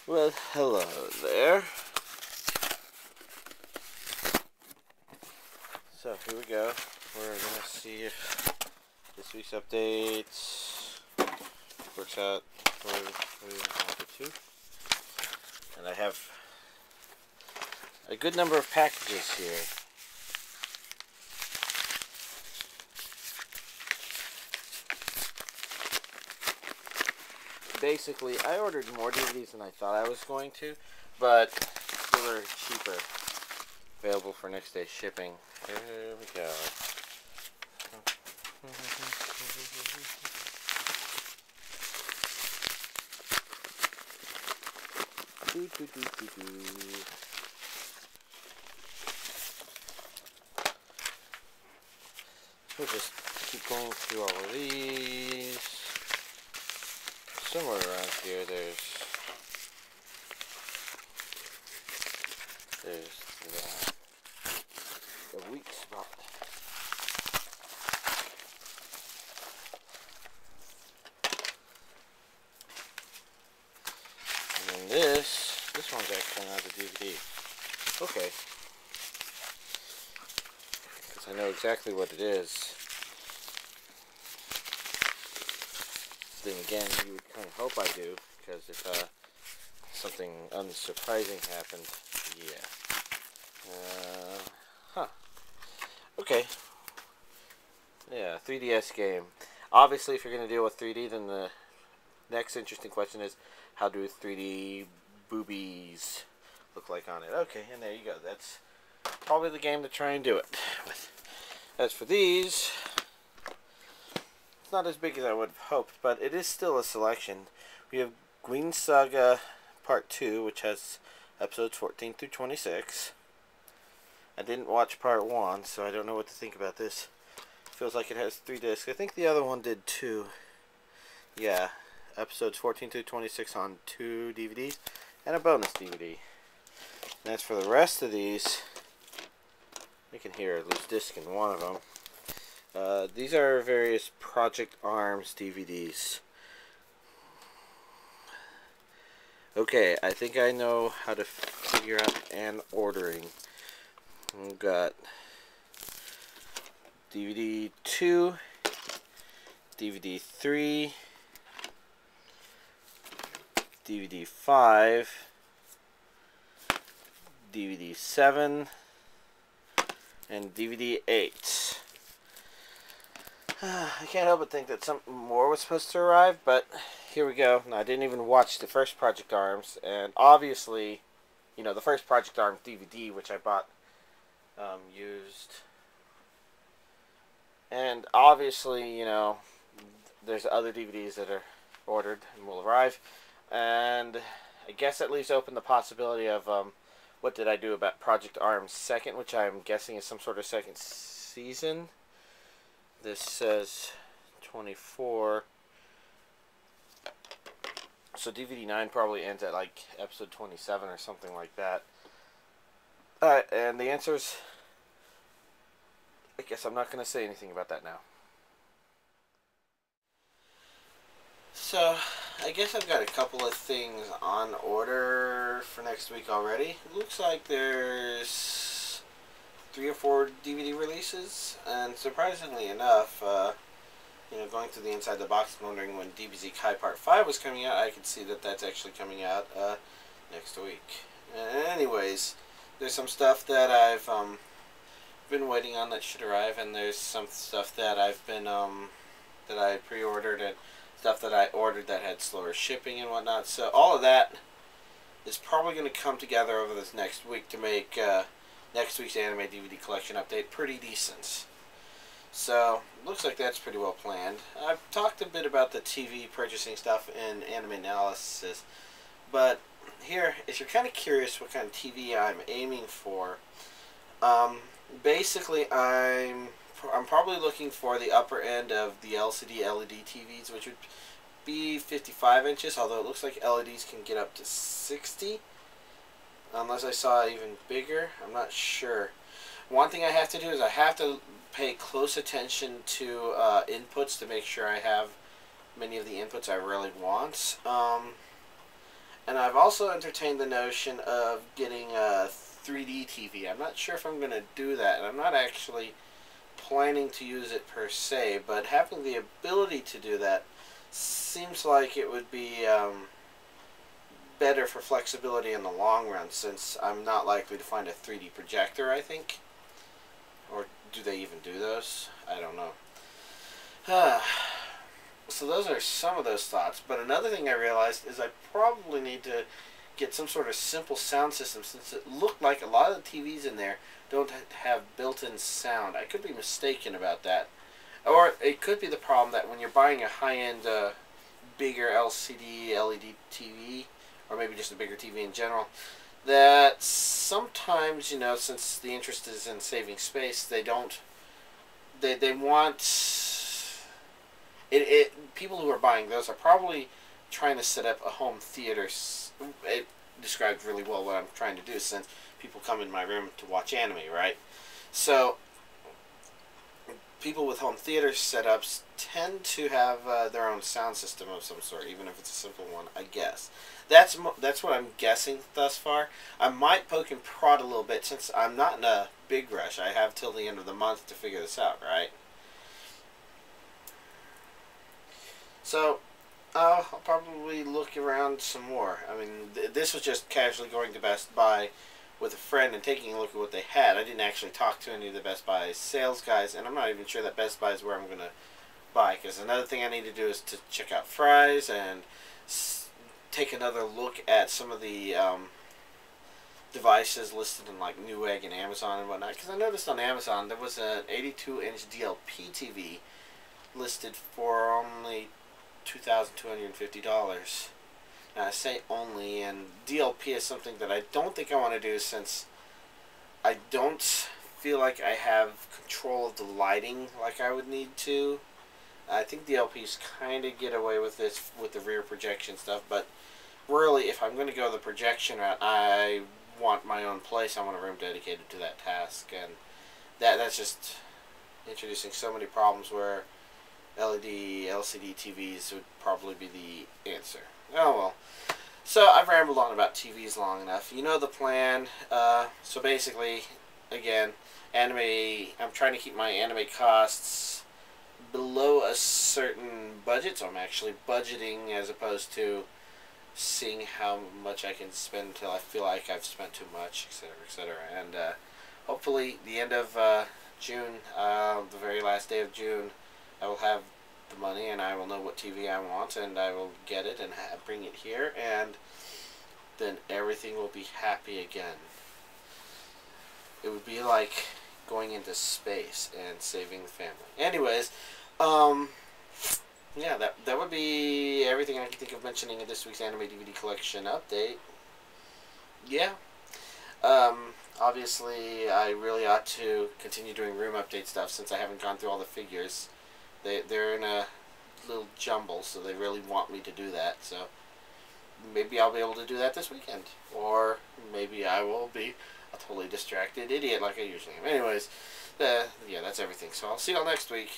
Well, hello there. So here we go. We're gonna see if this week's update works out for what we wanted to. And I have a good number of packages here. Basically, I ordered more DVDs than I thought I was going to, but they were cheaper. Available for next day shipping. Here we go. We'll just keep going through all of these. Somewhere around here there's the weak spot. And then this one's actually not a DVD. Okay. Because I know exactly what it is. Then again, you would kind of hope I do, because if something unsurprising happened, yeah. Okay. Yeah, 3DS game. Obviously, if you're going to deal with 3D, then the next interesting question is, how do 3D boobies look like on it? Okay, and there you go. That's probably the game to try and do it with. As for these, it's not as big as I would have hoped, but it is still a selection. We have Green Saga Part 2, which has episodes 14 through 26. I didn't watch Part 1, so I don't know what to think about this. Feels like it has 3 discs. I think the other one did too. Yeah, episodes 14 through 26 on 2 DVDs and a bonus DVD. And as for the rest of these, you can hear at least disc in one of them. These are various Project Arms DVDs. Okay, I think I know how to figure out an ordering. We've got DVD 2, DVD 3, DVD 5, DVD 7, and DVD 8. I can't help but think that something more was supposed to arrive, but here we go. Now, I didn't even watch the first Project Arms, and obviously, you know, the first Project Arms DVD, which I bought used. And obviously, you know, there's other DVDs that are ordered and will arrive. And I guess at least open the possibility of what did I do about Project Arms second, which I'm guessing is some sort of second season. This says 24. So DVD 9 probably ends at like episode 27 or something like that. Alright, and the answer is, I guess I'm not going to say anything about that now. So, I guess I've got a couple of things on order for next week already. It looks like there's 3 or 4 DVD releases, and surprisingly enough, you know, going through the inside the box and wondering when DBZ Kai Part 5 was coming out, I could see that that's actually coming out next week. Anyways, there's some stuff that I've been waiting on that should arrive, and there's some stuff that I've been that I pre-ordered and stuff that I ordered that had slower shipping and whatnot. So all of that is probably going to come together over this next week to make next week's anime DVD collection update pretty decent. So looks like that's pretty well planned. I've talked a bit about the TV purchasing stuff in Anime Analysis, but here, if you're kind of curious what kind of TV I'm aiming for, basically I'm probably looking for the upper end of the LCD LED TVs, which would be 55 inches, although it looks like LEDs can get up to 60, unless I saw even bigger. I'm not sure. One thing I have to do is I have to pay close attention to inputs to make sure I have many of the inputs I really want. And I've also entertained the notion of getting a 3D TV. I'm not sure if I'm going to do that, and I'm not actually planning to use it per se, but having the ability to do that seems like it would be better for flexibility in the long run, since I'm not likely to find a 3D projector, I think. Or do they even do those? I don't know. So those are some of those thoughts. But another thing I realized is I probably need to get some sort of simple sound system, since it looked like a lot of the TVs in there don't have built-in sound. I could be mistaken about that. Or it could be the problem that when you're buying a high-end, bigger LCD, LED TV, or maybe just a bigger TV in general, that sometimes, you know, since the interest is in saving space, they want people who are buying those are probably trying to set up a home theater. It describes really well what I'm trying to do, since people come in my room to watch anime, right? So people with home theater setups tend to have their own sound system of some sort, even if it's a simple one, I guess. That's what I'm guessing thus far. I might poke and prod a little bit, since I'm not in a big rush. I have till the end of the month to figure this out, right? So I'll probably look around some more. I mean, this was just casually going to Best Buy with a friend and taking a look at what they had. I didn't actually talk to any of the Best Buy sales guys, and I'm not even sure that Best Buy is where I'm going to buy, because another thing I need to do is to check out Fry's and take another look at some of the devices listed in like Newegg and Amazon and whatnot, because I noticed on Amazon there was an 82-inch DLP TV listed for only $2,250. Now I say only, and DLP is something that I don't think I want to do, since I don't feel like I have control of the lighting like I would need to. I think DLPs kind of get away with this with the rear projection stuff, but really, if I'm going to go the projection route, I want my own place. I want a room dedicated to that task, and that's just introducing so many problems where LED, LCD TVs would probably be the answer. Oh well. So I've rambled on about TVs long enough. You know the plan. So basically, again, anime. I'm trying to keep my anime costs below a certain budget. So I'm actually budgeting as opposed to seeing how much I can spend until I feel like I've spent too much, etc., etc. And hopefully, the end of June, the very last day of June, I will have the money and I will know what TV I want, and I will get it and bring it here, and then everything will be happy again. It would be like going into space and saving the family. Anyways, yeah, that would be everything I can think of mentioning in this week's anime DVD collection update. Yeah. Obviously, I really ought to continue doing room update stuff, since I haven't gone through all the figures. They're in a little jumble, so they really want me to do that. So maybe I'll be able to do that this weekend, or maybe I will be a totally distracted idiot like I usually am. Anyways, yeah, that's everything. So I'll see y'all next week.